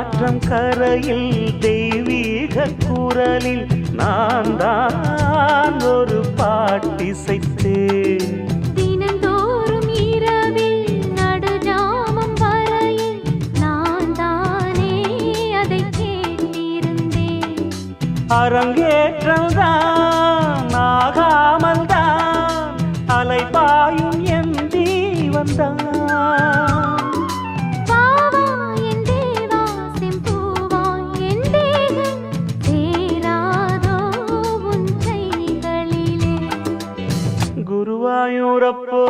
ஆற்றம் கரையில் தெய்வீக குரலில் நான் தான் ஒரு பாட்டிசைத்தேன். தினந்தோறும் இரவில் நடுஜாமம் வரையில் நான் தானே அதை கேட்டிருந்தேன். அரங்கேற்றம்தான் ஆகாமல் தான் அலைபாயும் என் ஜீவன்தான். குருவாயூரப்போ